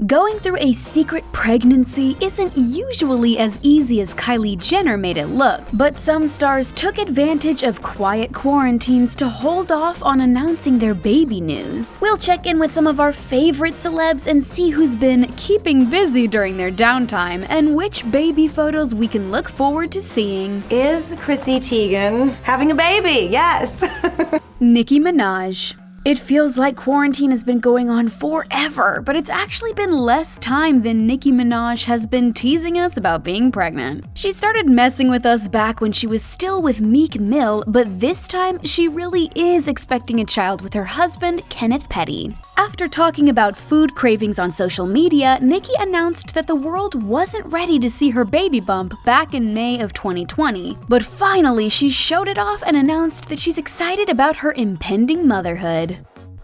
Going through a secret pregnancy isn't usually as easy as Kylie Jenner made it look, but some stars took advantage of quiet quarantines to hold off on announcing their baby news. We'll check in with some of our favorite celebs and see who's been keeping busy during their downtime and which baby photos we can look forward to seeing. Is Chrissy Teigen having a baby? Yes! Nicki Minaj. It feels like quarantine has been going on forever, but it's actually been less time than Nicki Minaj has been teasing us about being pregnant. She started messing with us back when she was still with Meek Mill, but this time she really is expecting a child with her husband, Kenneth Petty. After talking about food cravings on social media, Nicki announced that the world wasn't ready to see her baby bump back in May of 2020. But finally, she showed it off and announced that she's excited about her impending motherhood.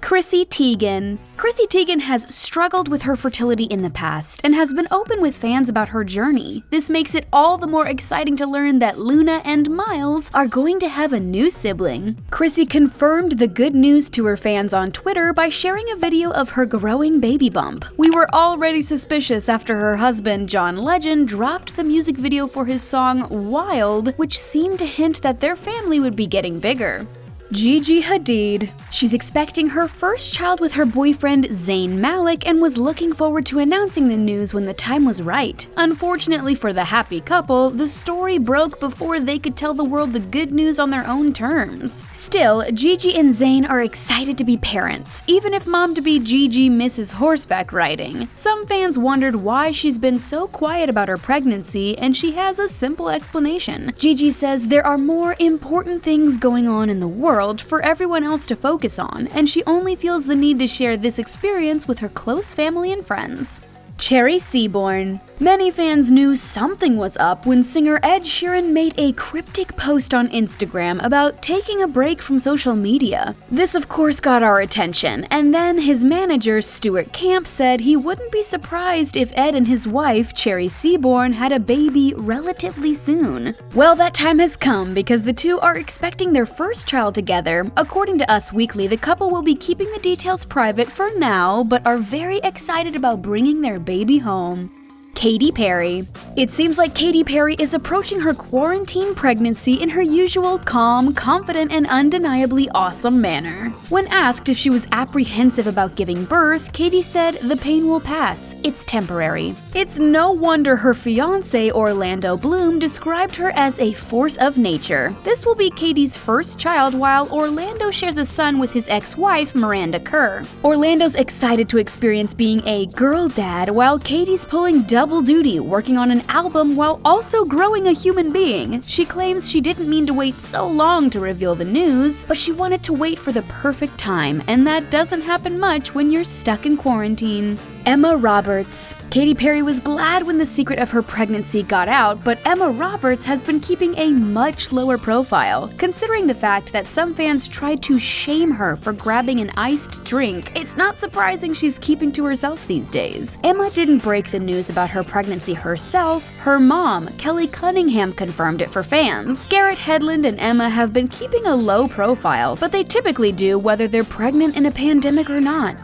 Chrissy Teigen. Chrissy Teigen has struggled with her fertility in the past and has been open with fans about her journey. This makes it all the more exciting to learn that Luna and Miles are going to have a new sibling. Chrissy confirmed the good news to her fans on Twitter by sharing a video of her growing baby bump. We were already suspicious after her husband, John Legend, dropped the music video for his song Wild, which seemed to hint that their family would be getting bigger. Gigi Hadid. She's expecting her first child with her boyfriend Zayn Malik and was looking forward to announcing the news when the time was right. Unfortunately for the happy couple, the story broke before they could tell the world the good news on their own terms. Still, Gigi and Zayn are excited to be parents, even if mom-to-be Gigi misses horseback riding. Some fans wondered why she's been so quiet about her pregnancy, and she has a simple explanation. Gigi says there are more important things going on in the world for everyone else to focus on, and she only feels the need to share this experience with her close family and friends. Cherry SEABORN. Many fans knew something was up when singer Ed Sheeran made a cryptic post on Instagram about taking a break from social media. This of course got our attention, and then his manager Stuart Camp said he wouldn't be surprised if Ed and his wife Cherry SEABORN had a baby relatively soon. Well, that time has come because the two are expecting their first child together. According to Us Weekly, the couple will be keeping the details private for now, but are very excited about bringing their baby home. Katy Perri. It seems like Katy Perri is approaching her quarantine pregnancy in her usual calm, confident, and undeniably awesome manner. When asked if she was apprehensive about giving birth, Katy said the pain will pass, it's temporary. It's no wonder her fiancé Orlando Bloom described her as a force of nature. This will be Katy's first child while Orlando shares a son with his ex-wife Miranda Kerr. Orlando's excited to experience being a girl dad while Katy's pulling double duty working on an album while also growing a human being. She claims she didn't mean to wait so long to reveal the news, but she wanted to wait for the perfect time, and that doesn't happen much when you're stuck in quarantine. Emma Roberts. Katy Perri was glad when the secret of her pregnancy got out, but Emma Roberts has been keeping a much lower profile. Considering the fact that some fans tried to shame her for grabbing an iced drink, it's not surprising she's keeping to herself these days. Emma didn't break the news about her pregnancy herself. Her mom, Kelly Cunningham, confirmed it for fans. Garrett Hedlund and Emma have been keeping a low profile, but they typically do whether they're pregnant in a pandemic or not.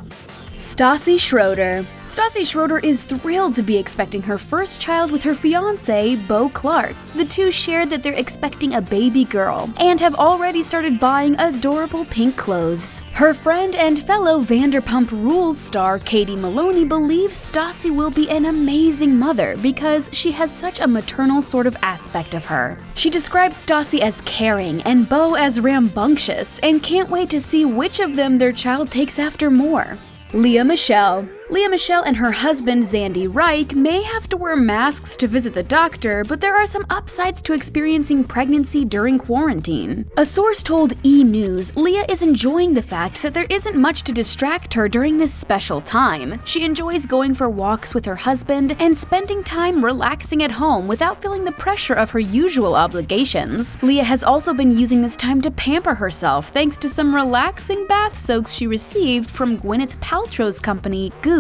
Stassi Schroeder. Stassi Schroeder is thrilled to be expecting her first child with her fiancé, Beau Clark. The two shared that they're expecting a baby girl and have already started buying adorable pink clothes. Her friend and fellow Vanderpump Rules star Katie Maloney believes Stassi will be an amazing mother because she has such a maternal sort of aspect of her. She describes Stassi as caring and Beau as rambunctious and can't wait to see which of them their child takes after more. Lea Michele. Lea Michele and her husband Zandy Reich may have to wear masks to visit the doctor, but there are some upsides to experiencing pregnancy during quarantine. A source told E! News Lea is enjoying the fact that there isn't much to distract her during this special time. She enjoys going for walks with her husband and spending time relaxing at home without feeling the pressure of her usual obligations. Lea has also been using this time to pamper herself thanks to some relaxing bath soaks she received from Gwyneth Paltrow's company, Goop.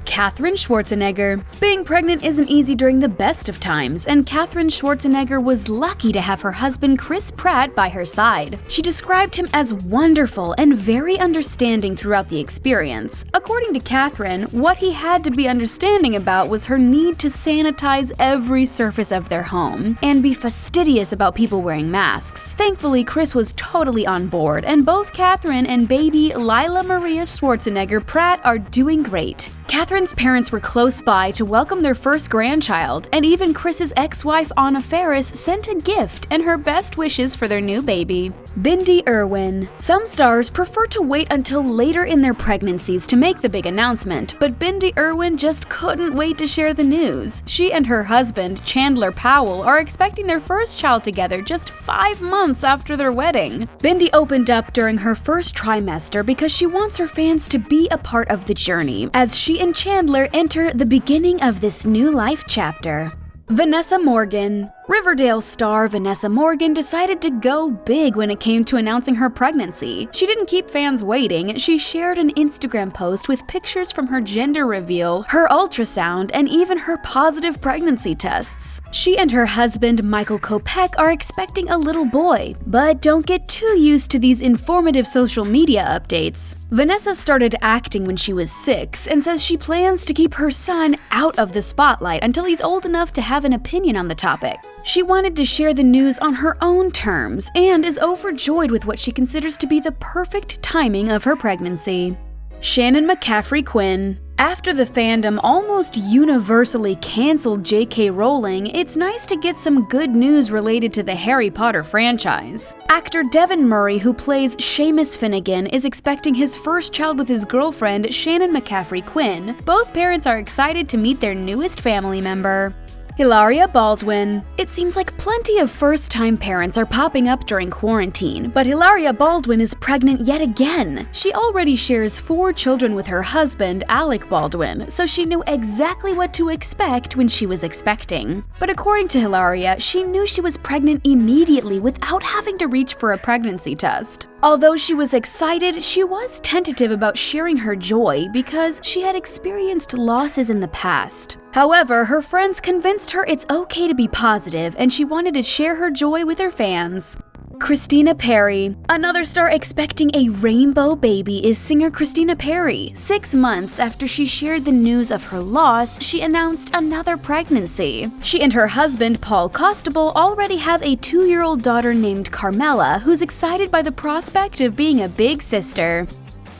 Katherine Schwarzenegger. Being pregnant isn't easy during the best of times, and Katherine Schwarzenegger was lucky to have her husband Chris Pratt by her side. She described him as wonderful and very understanding throughout the experience. According to Katherine, what he had to be understanding about was her need to sanitize every surface of their home and be fastidious about people wearing masks. Thankfully, Chris was totally on board, and both Katherine and baby Lila Maria Schwarzenegger Pratt are doing great. Katherine's parents were close by to welcome their first grandchild, and even Chris's ex-wife Anna Faris sent a gift and her best wishes for their new baby. Bindi Irwin. Some stars prefer to wait until later in their pregnancies to make the big announcement, but Bindi Irwin just couldn't wait to share the news. She and her husband, Chandler Powell, are expecting their first child together just 5 months after their wedding. Bindi opened up during her first trimester because she wants her fans to be a part of the journey as she and Chandler enter the beginning of this new life chapter. Vanessa Morgan. Riverdale star Vanessa Morgan decided to go big when it came to announcing her pregnancy. She didn't keep fans waiting. She shared an Instagram post with pictures from her gender reveal, her ultrasound, and even her positive pregnancy tests. She and her husband Michael Kopech are expecting a little boy, but don't get too used to these informative social media updates. Vanessa started acting when she was 6 and says she plans to keep her son out of the spotlight until he's old enough to have an opinion on the topic. She wanted to share the news on her own terms and is overjoyed with what she considers to be the perfect timing of her pregnancy. Shannon McCaffrey Quinn. After the fandom almost universally canceled J.K. Rowling, it's nice to get some good news related to the Harry Potter franchise. Actor Devin Murray, who plays Seamus Finnegan, is expecting his first child with his girlfriend, Shannon McCaffrey Quinn. Both parents are excited to meet their newest family member. Hilaria Baldwin. It seems like plenty of first-time parents are popping up during quarantine, but Hilaria Baldwin is pregnant yet again. She already shares 4 children with her husband, Alec Baldwin, so she knew exactly what to expect when she was expecting. But according to Hilaria, she knew she was pregnant immediately without having to reach for a pregnancy test. Although she was excited, she was tentative about sharing her joy because she had experienced losses in the past. However, her friends convinced her it's okay to be positive and she wanted to share her joy with her fans. Christina Perri. Another star expecting a rainbow baby is singer Christina Perri. 6 months after she shared the news of her loss, she announced another pregnancy. She and her husband, Paul Costable, already have a 2-year-old daughter named Carmela, who's excited by the prospect of being a big sister.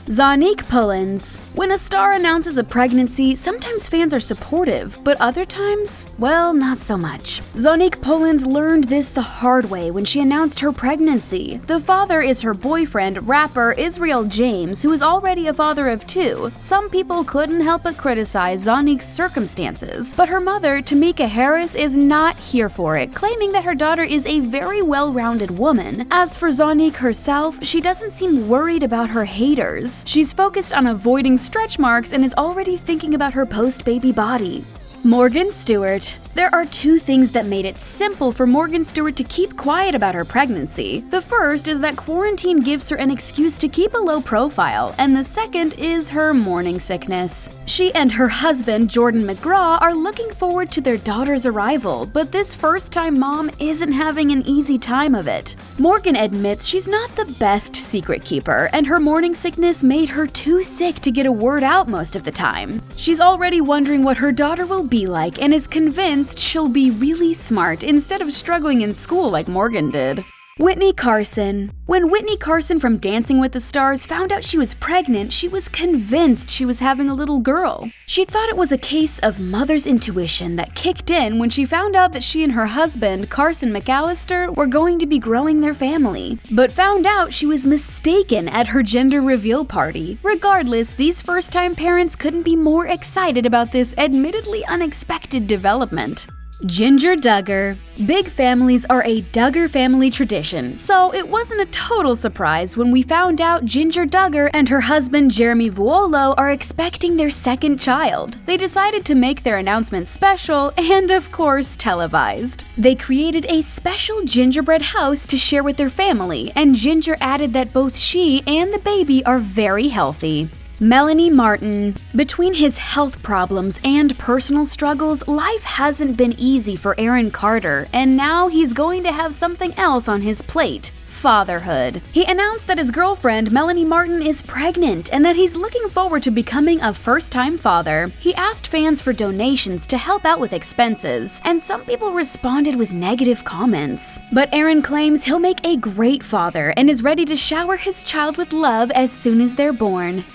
Zonique Pullins. When a star announces a pregnancy, sometimes fans are supportive, but other times, well, not so much. Zonique Pullins learned this the hard way when she announced her pregnancy. The father is her boyfriend, rapper Israel James, who is already a father of 2. Some people couldn't help but criticize Zonique's circumstances, but her mother, Tamika Harris, is not here for it, claiming that her daughter is a very well-rounded woman. As for Zonique herself, she doesn't seem worried about her haters. She's focused on avoiding stretch marks and is already thinking about her post-baby body. Morgan Stewart. There are 2 things that made it simple for Morgan Stewart to keep quiet about her pregnancy. The first is that quarantine gives her an excuse to keep a low profile, and the second is her morning sickness. She and her husband, Jordan McGraw, are looking forward to their daughter's arrival, but this first-time mom isn't having an easy time of it. Morgan admits she's not the best secret keeper, and her morning sickness made her too sick to get a word out most of the time. She's already wondering what her daughter will be like and is convinced she'll be really smart instead of struggling in school like Morgan did. Whitney Carson. When Whitney Carson from Dancing with the Stars found out she was pregnant, she was convinced she was having a little girl. She thought it was a case of mother's intuition that kicked in when she found out that she and her husband, Carson McAllister, were going to be growing their family, but found out she was mistaken at her gender reveal party. Regardless, these first-time parents couldn't be more excited about this admittedly unexpected development. Ginger Duggar. Big families are a Duggar family tradition, so it wasn't a total surprise when we found out Ginger Duggar and her husband Jeremy Vuolo are expecting their second child. They decided to make their announcement special and, of course, televised. They created a special gingerbread house to share with their family, and Ginger added that both she and the baby are very healthy. Melanie Martin. Between his health problems and personal struggles, life hasn't been easy for Aaron Carter, and now he's going to have something else on his plate. Fatherhood. He announced that his girlfriend, Melanie Martin, is pregnant and that he's looking forward to becoming a first-time father. He asked fans for donations to help out with expenses, and some people responded with negative comments. But Aaron claims he'll make a great father and is ready to shower his child with love as soon as they're born.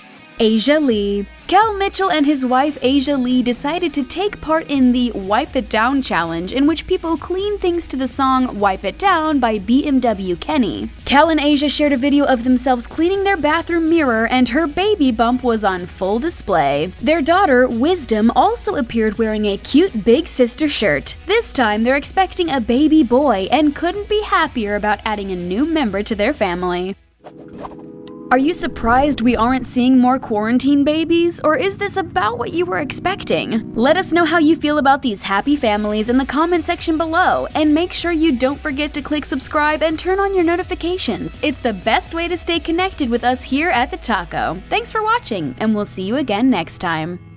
Asia Lee. Kel Mitchell and his wife Asia Lee decided to take part in the Wipe It Down challenge, in which people clean things to the song Wipe It Down by BMW Kenny. Kel and Asia shared a video of themselves cleaning their bathroom mirror, and her baby bump was on full display. Their daughter, Wisdom, also appeared wearing a cute big sister shirt. This time they're expecting a baby boy and couldn't be happier about adding a new member to their family. Are you surprised we aren't seeing more quarantine babies, or is this about what you were expecting? Let us know how you feel about these happy families in the comment section below, and make sure you don't forget to click subscribe and turn on your notifications. It's the best way to stay connected with us here at The Taco. Thanks for watching, and we'll see you again next time.